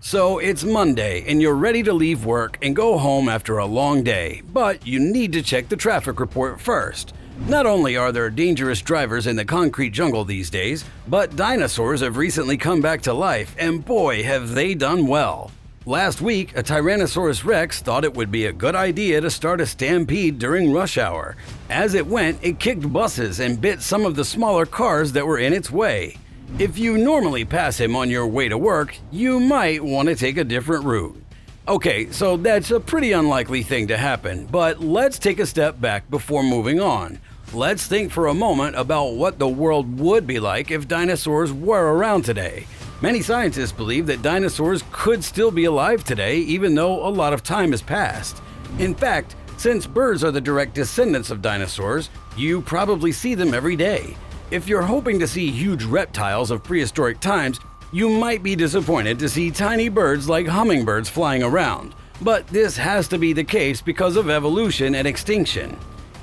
So it's Monday and you're ready to leave work and go home after a long day, but you need to check the traffic report first. Not only are there dangerous drivers in the concrete jungle these days, but dinosaurs have recently come back to life, and boy have they done well. Last week, a Tyrannosaurus rex thought it would be a good idea to start a stampede during rush hour. As it went, it kicked buses and bit some of the smaller cars that were in its way. If you normally pass him on your way to work, you might want to take a different route. Okay, so that's a pretty unlikely thing to happen, but let's take a step back before moving on. Let's think for a moment about what the world would be like if dinosaurs were around today. Many scientists believe that dinosaurs could still be alive today, even though a lot of time has passed. In fact, since birds are the direct descendants of dinosaurs, you probably see them every day. If you're hoping to see huge reptiles of prehistoric times, you might be disappointed to see tiny birds like hummingbirds flying around. But this has to be the case because of evolution and extinction.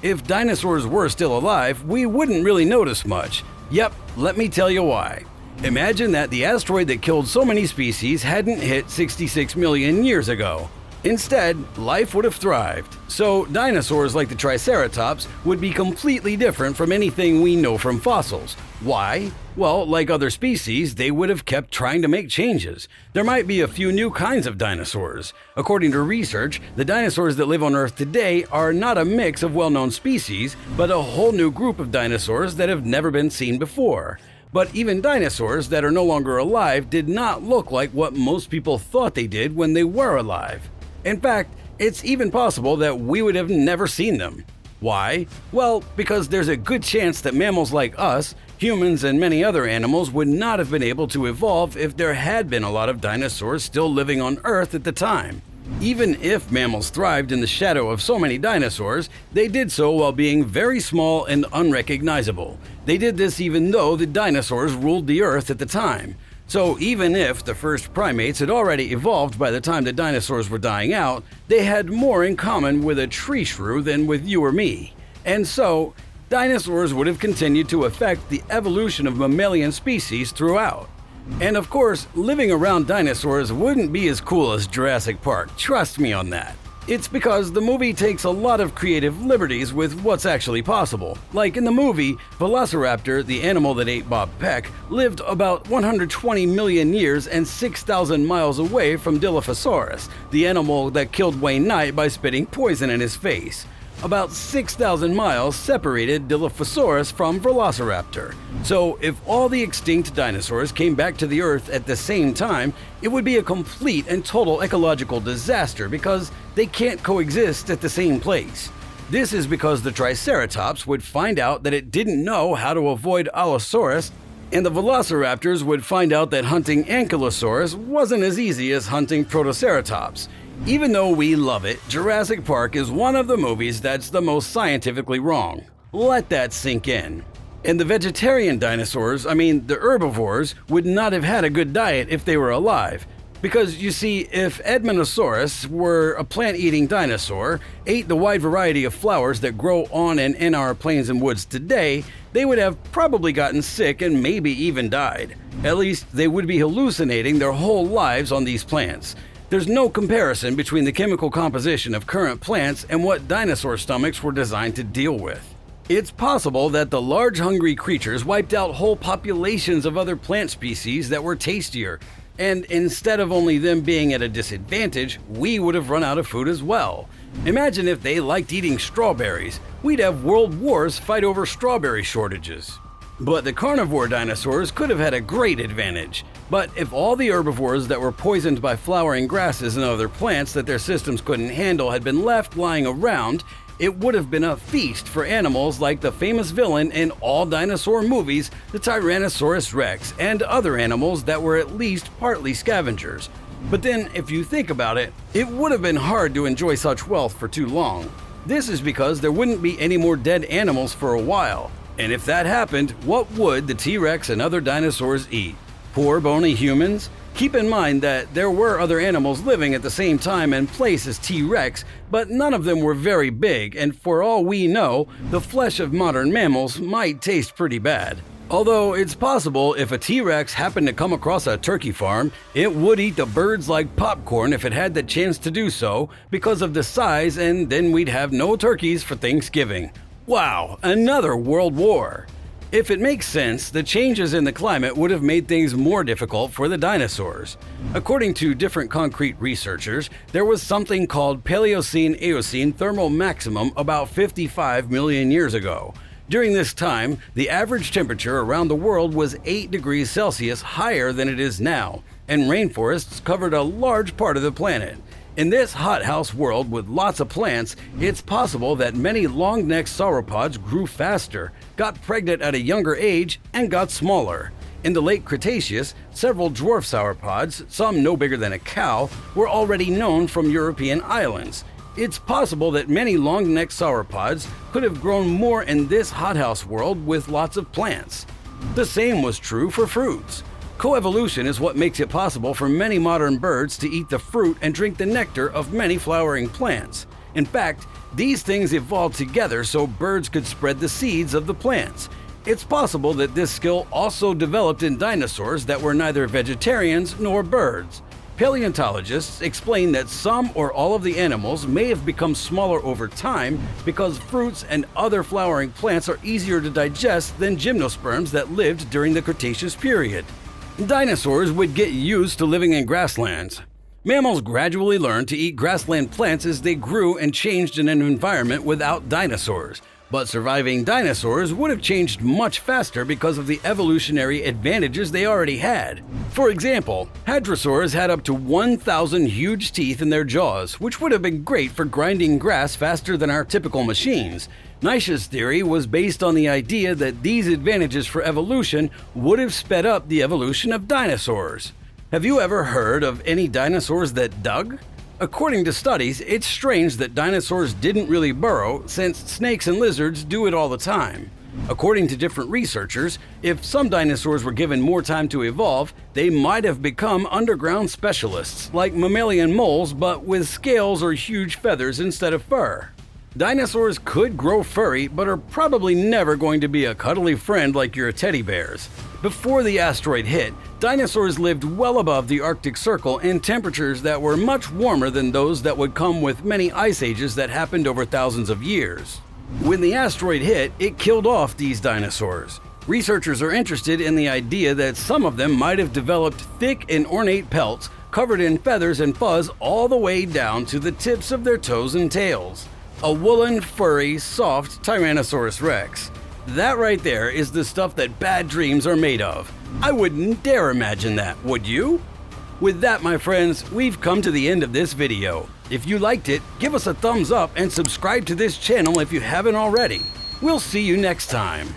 If dinosaurs were still alive, we wouldn't really notice much. Yep, let me tell you why. Imagine that the asteroid that killed so many species hadn't hit 66 million years ago. Instead, life would have thrived. So dinosaurs like the Triceratops would be completely different from anything we know from fossils. Why? Well, like other species, they would have kept trying to make changes. There might be a few new kinds of dinosaurs. According to research, the dinosaurs that live on Earth today are not a mix of well-known species, but a whole new group of dinosaurs that have never been seen before. But even dinosaurs that are no longer alive did not look like what most people thought they did when they were alive. In fact, it's even possible that we would have never seen them. Why? Well, because there's a good chance that mammals like us, humans, and many other animals would not have been able to evolve if there had been a lot of dinosaurs still living on Earth at the time. Even if mammals thrived in the shadow of so many dinosaurs, they did so while being very small and unrecognizable. They did this even though the dinosaurs ruled the Earth at the time. So even if the first primates had already evolved by the time the dinosaurs were dying out, they had more in common with a tree shrew than with you or me. And so, dinosaurs would have continued to affect the evolution of mammalian species throughout. And of course, living around dinosaurs wouldn't be as cool as Jurassic Park, trust me on that. It's because the movie takes a lot of creative liberties with what's actually possible. Like in the movie, Velociraptor, the animal that ate Bob Peck, lived about 120 million years and 6,000 miles away from Dilophosaurus, the animal that killed Wayne Knight by spitting poison in his face. About 6,000 miles separated Dilophosaurus from Velociraptor. So if all the extinct dinosaurs came back to the Earth at the same time, it would be a complete and total ecological disaster because they can't coexist at the same place. This is because the Triceratops would find out that it didn't know how to avoid Allosaurus, and the Velociraptors would find out that hunting Ankylosaurus wasn't as easy as hunting Protoceratops. Even though we love it, Jurassic Park is one of the movies that's the most scientifically wrong. Let that sink in. And the vegetarian dinosaurs, the herbivores, would not have had a good diet if they were alive. Because you see, if Edmontosaurus were a plant-eating dinosaur, ate the wide variety of flowers that grow on and in our plains and woods today, they would have probably gotten sick and maybe even died. At least they would be hallucinating their whole lives on these plants. There's no comparison between the chemical composition of current plants and what dinosaur stomachs were designed to deal with. It's possible that the large hungry creatures wiped out whole populations of other plant species that were tastier, and instead of only them being at a disadvantage, we would have run out of food as well. Imagine if they liked eating strawberries. We'd have world wars fight over strawberry shortages. But the carnivore dinosaurs could have had a great advantage. But if all the herbivores that were poisoned by flowering grasses and other plants that their systems couldn't handle had been left lying around, it would have been a feast for animals like the famous villain in all dinosaur movies, the Tyrannosaurus rex, and other animals that were at least partly scavengers. But then, if you think about it, it would have been hard to enjoy such wealth for too long. This is because there wouldn't be any more dead animals for a while. And if that happened, what would the T-Rex and other dinosaurs eat? Poor bony humans? Keep in mind that there were other animals living at the same time and place as T-Rex, but none of them were very big, and for all we know, the flesh of modern mammals might taste pretty bad. Although it's possible if a T-Rex happened to come across a turkey farm, it would eat the birds like popcorn if it had the chance to do so because of the size, and then we'd have no turkeys for Thanksgiving. Wow, another world war! If it makes sense, the changes in the climate would have made things more difficult for the dinosaurs. According to different concrete researchers, there was something called Paleocene-Eocene thermal maximum about 55 million years ago. During this time, the average temperature around the world was 8 degrees Celsius higher than it is now, and rainforests covered a large part of the planet. In this hothouse world with lots of plants, it's possible that many long-necked sauropods grew faster, got pregnant at a younger age, and got smaller. In the late Cretaceous, several dwarf sauropods, some no bigger than a cow, were already known from European islands. It's possible that many long-necked sauropods could have grown more in this hothouse world with lots of plants. The same was true for fruits. Coevolution is what makes it possible for many modern birds to eat the fruit and drink the nectar of many flowering plants. In fact, these things evolved together so birds could spread the seeds of the plants. It's possible that this skill also developed in dinosaurs that were neither vegetarians nor birds. Paleontologists explain that some or all of the animals may have become smaller over time because fruits and other flowering plants are easier to digest than gymnosperms that lived during the Cretaceous period. Dinosaurs would get used to living in grasslands. Mammals gradually learned to eat grassland plants as they grew and changed in an environment without dinosaurs. But surviving dinosaurs would have changed much faster because of the evolutionary advantages they already had. For example, hadrosaurs had up to 1,000 huge teeth in their jaws, which would have been great for grinding grass faster than our typical machines. Nysha's theory was based on the idea that these advantages for evolution would have sped up the evolution of dinosaurs. Have you ever heard of any dinosaurs that dug? According to studies, it's strange that dinosaurs didn't really burrow, since snakes and lizards do it all the time. According to different researchers, if some dinosaurs were given more time to evolve, they might have become underground specialists, like mammalian moles but with scales or huge feathers instead of fur. Dinosaurs could grow furry, but are probably never going to be a cuddly friend like your teddy bears. Before the asteroid hit, dinosaurs lived well above the Arctic Circle in temperatures that were much warmer than those that would come with many ice ages that happened over thousands of years. When the asteroid hit, it killed off these dinosaurs. Researchers are interested in the idea that some of them might have developed thick and ornate pelts covered in feathers and fuzz all the way down to the tips of their toes and tails. A woolen, furry, soft Tyrannosaurus Rex. That right there is the stuff that bad dreams are made of. I wouldn't dare imagine that, would you? With that, my friends, we've come to the end of this video. If you liked it, give us a thumbs up and subscribe to this channel if you haven't already. We'll see you next time.